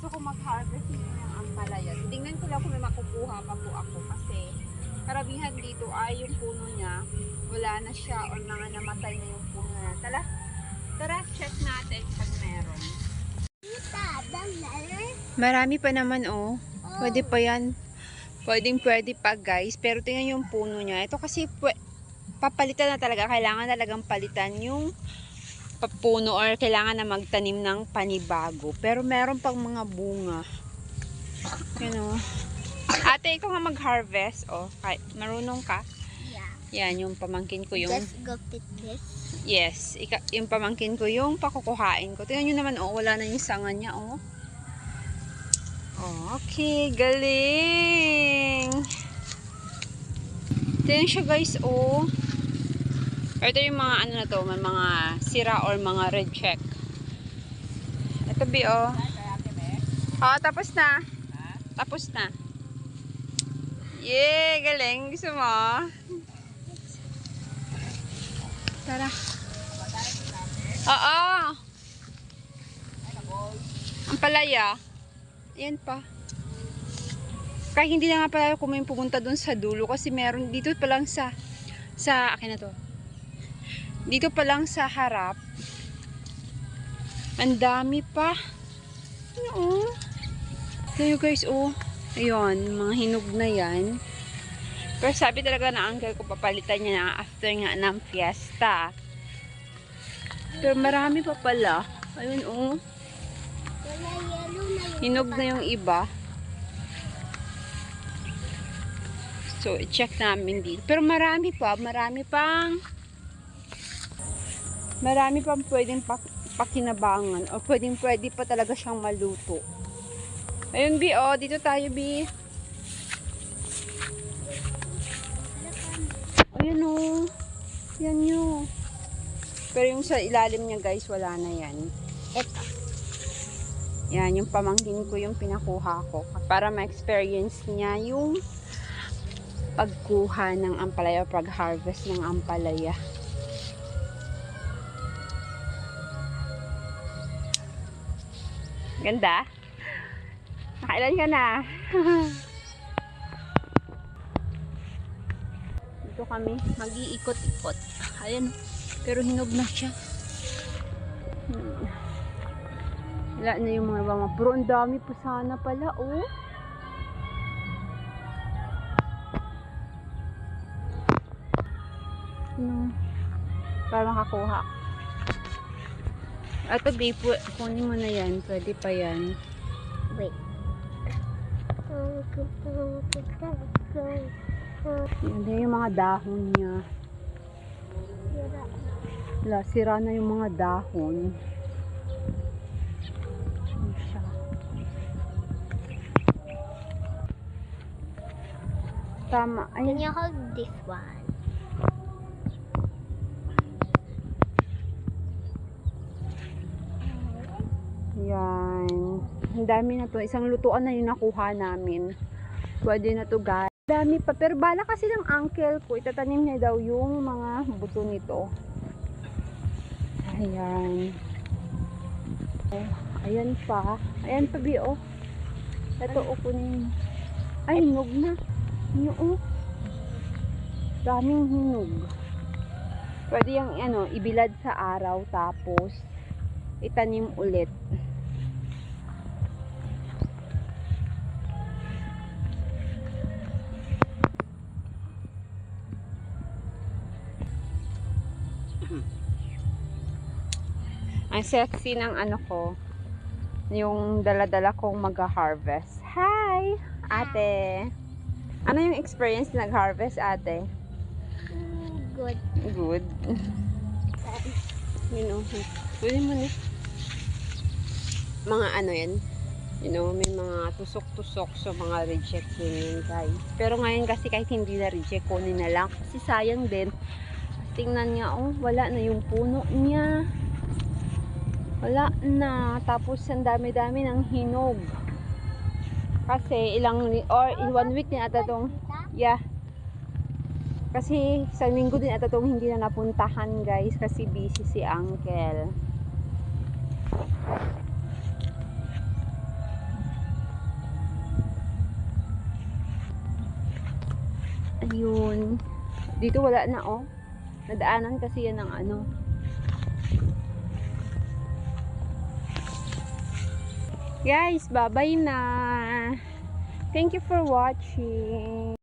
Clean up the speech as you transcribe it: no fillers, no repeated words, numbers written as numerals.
gusto ko mag-harvest ng ampalaya. Tingnan ko lang kung may makukuha pa po ako kasi karamihan dito ay yung puno niya wala na siya or mga namatay na yung puno na. Tara, check natin kung meron. Marami pa naman oh. Pwede pa yan. Pwede pa guys. Pero tingnan yung puno niya. Ito kasi papalitan na talaga. Kailangan talagang palitan yung puno or kailangan na magtanim ng panibago. Pero meron pang mga bunga. Yan oh. Ate, ikaw nga mag-harvest. Oh, marunong ka? Yeah. Yan, yung pamangkin ko yung... Just go pick this? Yes. Yung pamangkin ko yung pakukuhain ko. Tingnan nyo naman, oh. Wala na yung sanga niya, oh. Okay, galing. Tingnan siya, guys, oh. Ito yung mga ano na to, may mga sira or mga reject. Ito, Bi, oh. Oh, tapos na. Tapos na. Yay, galing. Gusto mo? Tara. Oo. Ang palaya. Ayan pa. Kahit hindi na nga pala kung may pupunta dun sa dulo kasi meron dito pa lang sa akin na to. Dito pa lang sa harap. Ang dami pa. Ano? Ito guys, oh. Ayun, mga hinog na yan. Pero sabi talaga na uncle ko papalitan niya na after nga ng fiesta. Pero marami pa pala. Ayun, oh. Hinog na yung iba. So, i-check namin dito. Pero marami pang pwedeng pakinabangan. O pwede pa talaga siyang maluto. Ayun, Bi, oh. Dito tayo, Bi. Ayun, oh. Yan yun. Pero yung sa ilalim niya, guys, wala na yan. Ito. Yan, yung pamangkin ko yung pinakuha ko. Para ma-experience niya yung pagkuha ng ampalaya o pag-harvest ng ampalaya. Ganda? Nakailan ka na? Dito kami mag-iikot-ikot. Ayan. Pero hinog na siya. Wala na yung mga banga. Pero ang dami pa sana pala, oh. Para makakuha. Ito, babe, kunin mo na yan. Pwede pa yan. Wait. Yan yung mga dahon niya. Wala, sira na yung mga dahon. Siya. Tama. Can you hold this one? Yan. Ang dami na to. Isang lutuan na yung nakuha namin. Pwede na to, guys. Dami pa. Pero bala kasi ng uncle ko, itatanim niya daw yung mga buto nito. Ayan. Ayan pa. Ayan pa, Bi, oh. Ito, kunin. Ay, hinog na. Ano, oh. Daming hinog. Pwede yung, ano, ibilad sa araw, tapos itanim ulit. Ang sexy ng ano ko, yung dala-dala kong mag-harvest. Hi, ate. Ano yung experience nag-harvest, ate? Good. Good. You know, pwede mo na. Mga ano yan, you know, may mga tusok-tusok sa mga reject yun, guys. Pero ngayon kasi kahit hindi na reject, kunin na lang. Kasi sayang din. Tingnan niya, oh, wala na yung puno niya. Wala na. Tapos ang dami-dami ng hinog. Kasi ilang or in 1 week din ata tong, yeah. Kasi isang linggo din ata tong hindi na napuntahan, guys, kasi busy si uncle. Ayun. Dito wala na, oh. Nadaanan kasi yan ng ano. Guys, bye-bye na. Thank you for watching.